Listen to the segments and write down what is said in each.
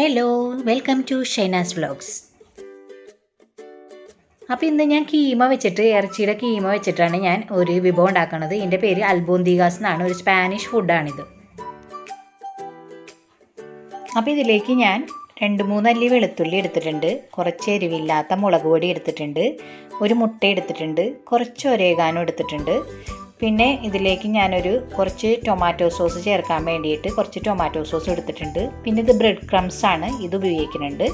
Hello, welcome to Shainas vlogs. അപ്പോൾ ഇന്ന് ഞാൻ കീമ വെച്ചിട്ട്, ഇറച്ചിയുടെ കീമ വെച്ചിട്ടാണ് ഞാൻ ഒരു വിഭവം ഉണ്ടാക്കുന്നത്. ഇതിൻ്റെ പേര് അൽബോന്തിഗാസ് എന്നാണ്. ഒരു സ്പാനിഷ് ഫുഡാണിത്. അപ്പോൾ ഇതിലേക്ക് ഞാൻ 2-3 അല്ലി വെളുത്തുള്ളി എടുത്തിട്ടുണ്ട്, കുറച്ച് എരിവില്ലാത്ത മുളക് പൊടി എടുത്തിട്ടുണ്ട്, ഒരു മുട്ട എടുത്തിട്ടുണ്ട്, കുറച്ച് ഒരേഗാനോ എടുത്തിട്ടുണ്ട്. പിന്നെ ഇതിലേക്ക് ഞാനൊരു കുറച്ച് ടൊമാറ്റോ സോസ് ചേർക്കാൻ വേണ്ടിയിട്ട് കുറച്ച് ടൊമാറ്റോ സോസ് എടുത്തിട്ടുണ്ട്. പിന്നെ ഇത് ബ്രെഡ് ക്രംസ് ആണ്, ഇത് ഉപയോഗിക്കുന്നുണ്ട്.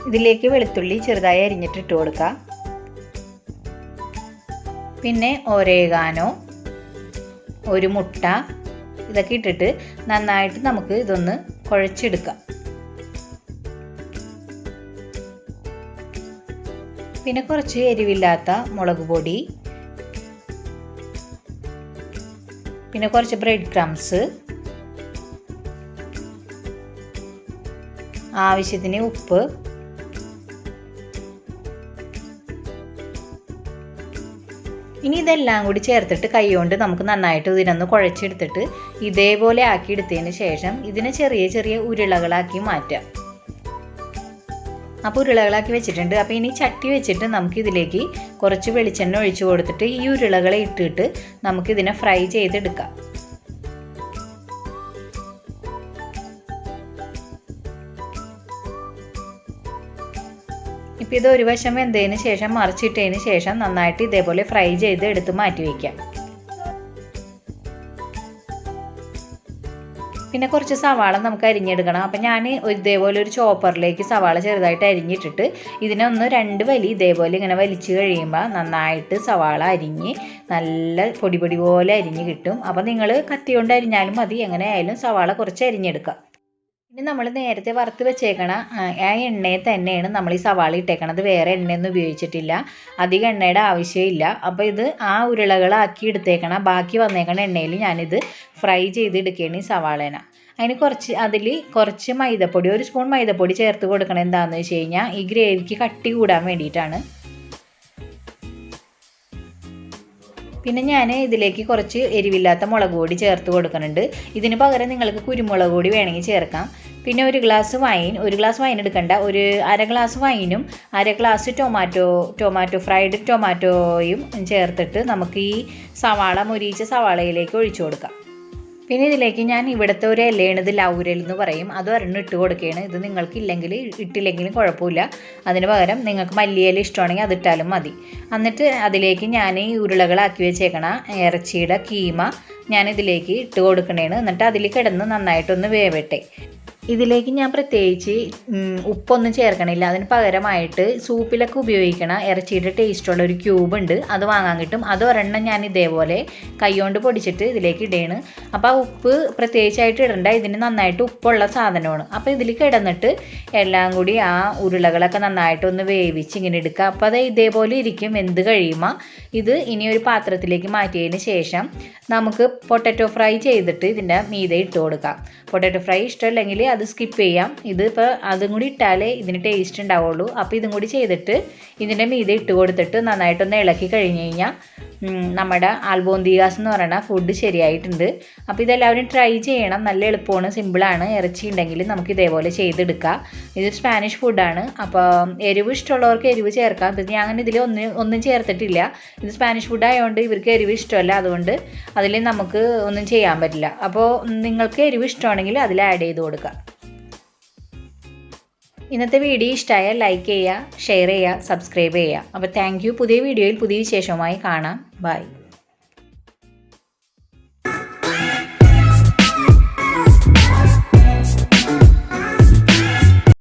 ഇതിലേക്ക് വെളുത്തുള്ളി ചെറുതായി അരിഞ്ഞിട്ട് ഇട്ട് കൊടുക്കാം. പിന്നെ ഒരേഗാനോ, ഒരു മുട്ട, ഇതൊക്കെ ഇട്ടിട്ട് നന്നായിട്ട് നമുക്ക് ഇതൊന്ന് കുഴച്ചെടുക്കാം. പിന്നെ കുറച്ച് എരിവില്ലാത്ത മുളക് പൊടി, പിന്നെ കുറച്ച് ബ്രെഡ് ക്രംസ്, ആവശ്യത്തിന് ഉപ്പ്, ഇനി ഇതെല്ലാം കൂടി ചേർത്തിട്ട് കൈകൊണ്ട് നമുക്ക് നന്നായിട്ട് ഇതിനൊന്ന് കുഴച്ചെടുത്തിട്ട് ഇതേപോലെ ആക്കിയെടുത്തതിന് ശേഷം ഇതിനെ ചെറിയ ചെറിയ ഉരുളകളാക്കി മാറ്റാം. അപ്പോൾ ഉരുളകളാക്കി വെച്ചിട്ടുണ്ട്. അപ്പോൾ ഇനി ചട്ടി വെച്ചിട്ട് നമുക്കിതിലേക്ക് കുറച്ച് വെളിച്ചെണ്ണ ഒഴിച്ച് കൊടുത്തിട്ട് ഈ ഉരുളകളെ ഇട്ടിട്ട് നമുക്കിതിനെ ഫ്രൈ ചെയ്തെടുക്കാം. ഇപ്പോൾ ഇത് ഒരു വശം വെന്തതിന് ശേഷം മറിച്ചിട്ടതിന് ശേഷം നന്നായിട്ട് ഇതേപോലെ ഫ്രൈ ചെയ്ത് എടുത്ത് മാറ്റി വയ്ക്കാം. പിന്നെ കുറച്ച് സവാള നമുക്ക് അരിഞ്ഞെടുക്കണം. അപ്പം ഞാൻ ഇതേപോലെ ഒരു ചോപ്പറിലേക്ക് സവാള ചെറുതായിട്ട് അരിഞ്ഞിട്ടിട്ട് ഇതിനെ ഒന്ന് 2 വലി ഇതേപോലെ ഇങ്ങനെ വലിച്ച് കഴിയുമ്പോൾ നന്നായിട്ട് സവാള അരിഞ്ഞ് നല്ല പൊടി പൊടി പോലെ അരിഞ്ഞ് കിട്ടും. അപ്പോൾ നിങ്ങൾ കത്തി കൊണ്ട് അരിഞ്ഞാലും മതി, എങ്ങനെ ആയാലും സവാള കുറച്ച് അരിഞ്ഞെടുക്കാം. ഇനി നമ്മൾ നേരത്തെ വറുത്ത് വെച്ചേക്കണ ആ എണ്ണയിൽ തന്നെയാണ് നമ്മൾ ഈ സവാള ഇട്ടേക്കണത്. വേറെ എണ്ണയൊന്നും ഉപയോഗിച്ചിട്ടില്ല, അധികം എണ്ണയുടെ ആവശ്യമില്ല. അപ്പോൾ ഇത് ആ ഉരുളകളാക്കി എടുത്തേക്കണ ബാക്കി വന്നേക്കണ എണ്ണയിൽ ഞാനിത് ഫ്രൈ ചെയ്തെടുക്കുകയാണ് ഈ സവാളേന. അതിൽ കുറച്ച് മൈദപ്പൊടി, 1 സ്പൂൺ മൈദപ്പൊടി ചേർത്ത് കൊടുക്കണം. എന്താണെന്ന് വെച്ച് കഴിഞ്ഞാൽ ഈ ഗ്രേവിക്ക് കട്ടി കൂടാൻ വേണ്ടിയിട്ടാണ്. പിന്നെ ഞാൻ ഇതിലേക്ക് കുറച്ച് എരിവില്ലാത്ത മുളക് പൊടി ചേർത്ത് കൊടുക്കുന്നുണ്ട്. ഇതിന് പകരം നിങ്ങൾക്ക് കുരുമുളക് പൊടി വേണമെങ്കിൽ ചേർക്കാം. പിന്നെ 1 ഗ്ലാസ് വൈൻ, 1 ഗ്ലാസ് വൈൻ എടുക്കണ്ട, ഒരു 1/2 ഗ്ലാസ് വൈനും 1/2 ഗ്ലാസ് ഫ്രൈഡ് ടൊമാറ്റോയും ചേർത്തിട്ട് നമുക്ക് ഈ സവാള മൊരിയിച്ച സവാളയിലേക്ക് ഒഴിച്ചു കൊടുക്കാം. പിന്നെ ഇതിലേക്ക് ഞാൻ ഇവിടുത്തെ ഒരു ഇലയാണ്, ഇത് ലൗരൽ എന്ന് പറയും, അത് ഒരെണ്ണം ഇട്ട് കൊടുക്കുകയാണ്. ഇത് നിങ്ങൾക്ക് ഇട്ടില്ലെങ്കിലും കുഴപ്പമില്ല. അതിന് പകരം നിങ്ങൾക്ക് മല്ലിയില ഇഷ്ടമാണെങ്കിൽ അതിട്ടാലും മതി. എന്നിട്ട് അതിലേക്ക് ഞാൻ ഈ ഉരുളകളാക്കി വെച്ചേക്കണ ഇറച്ചിയുടെ കീമ ഞാൻ ഇതിലേക്ക് ഇട്ട് കൊടുക്കണേണ്. എന്നിട്ട് അതിൽ കിടന്ന് നന്നായിട്ടൊന്ന് വേവട്ടെ. ഇതിലേക്ക് ഞാൻ പ്രത്യേകിച്ച് ഉപ്പൊന്നും ചേർക്കണില്ല. അതിന് പകരമായിട്ട് സൂപ്പിലൊക്കെ ഉപയോഗിക്കണ ഇറച്ചിയുടെ ടേസ്റ്റുള്ള ഒരു ക്യൂബ് ഉണ്ട്, അത് വാങ്ങാൻ കിട്ടും. അത് ഒരെണ്ണം ഞാൻ ഇതേപോലെ കൈകൊണ്ട് പൊടിച്ചിട്ട് ഇതിലേക്ക് ഇടേണ്. അപ്പോൾ ആ ഉപ്പ് പ്രത്യേകിച്ചായിട്ട് ഇടണ്ട, ഇതിന് നന്നായിട്ട് ഉപ്പുള്ള സാധനമാണ്. അപ്പോൾ ഇതിൽ കിടന്നിട്ട് എല്ലാം കൂടി ആ ഉരുളകളൊക്കെ നന്നായിട്ടൊന്ന് വേവിച്ച് ഇങ്ങനെ എടുക്കുക. അപ്പോൾ അത് ഇതേപോലെ ഇരിക്കും. വെന്ത് കഴിയുമ്പോൾ ഇത് ഇനി ഒരു പാത്രത്തിലേക്ക് മാറ്റിയതിന് ശേഷം നമുക്ക് പൊട്ടറ്റോ ഫ്രൈ ചെയ്തിട്ട് ഇതിൻ്റെ മീതെ ഇട്ട് കൊടുക്കാം. പൊട്ടറ്റോ ഫ്രൈ ഇഷ്ടമല്ലെങ്കിൽ അത് സ്കിപ്പ് ചെയ്യാം. ഇതിപ്പോൾ അതും കൂടി ഇട്ടാലേ ഇതിന് ടേസ്റ്റ് ഉണ്ടാവുള്ളൂ. അപ്പോൾ ഇതും കൂടി ചെയ്തിട്ട് ഇതിൻ്റെ മീതെ ഇട്ട് കൊടുത്തിട്ട് നന്നായിട്ടൊന്ന് ഇളക്കി കഴിഞ്ഞ് കഴിഞ്ഞാൽ നമ്മുടെ അൽബോന്തിഗാസ് എന്ന് പറയുന്ന ഫുഡ് ശരിയായിട്ടുണ്ട്. അപ്പോൾ ഇതെല്ലാവരും ട്രൈ ചെയ്യണം. നല്ല എളുപ്പമാണ്, സിമ്പിളാണ്. ഇറച്ചി ഉണ്ടെങ്കിൽ നമുക്ക് ഇതേപോലെ ചെയ്തെടുക്കാം. ഇത് സ്പാനിഷ് ഫുഡാണ്. അപ്പോൾ എരിവ് ഇഷ്ടമുള്ളവർക്ക് എരിവ് ചേർക്കാം. പിന്നെ ഞാൻ ഇതിൽ ഒന്നും ചേർത്തിട്ടില്ല. ഇത് സ്പാനിഷ് ഫുഡ് ആയതുകൊണ്ട് ഇവർക്ക് എരിവ് ഇഷ്ടമല്ല, അതുകൊണ്ട് അതിൽ നമുക്ക് ഒന്നും ചെയ്യാൻ പറ്റില്ല. അപ്പോൾ നിങ്ങൾക്ക് എരിവ് ഇഷ്ടമാണെങ്കിൽ അതിൽ ആഡ് ചെയ്ത് കൊടുക്കുക. ഇന്നത്തെ വീഡിയോ ഇഷ്ടമായാൽ ലൈക്ക് ചെയ്യുക, ഷെയർ ചെയ്യുക, സബ്സ്ക്രൈബ് ചെയ്യുക. അപ്പോൾ താങ്ക് യു. പുതിയ വീഡിയോയിൽ പുതിയ വിശേഷവുമായി കാണാം. ബൈ.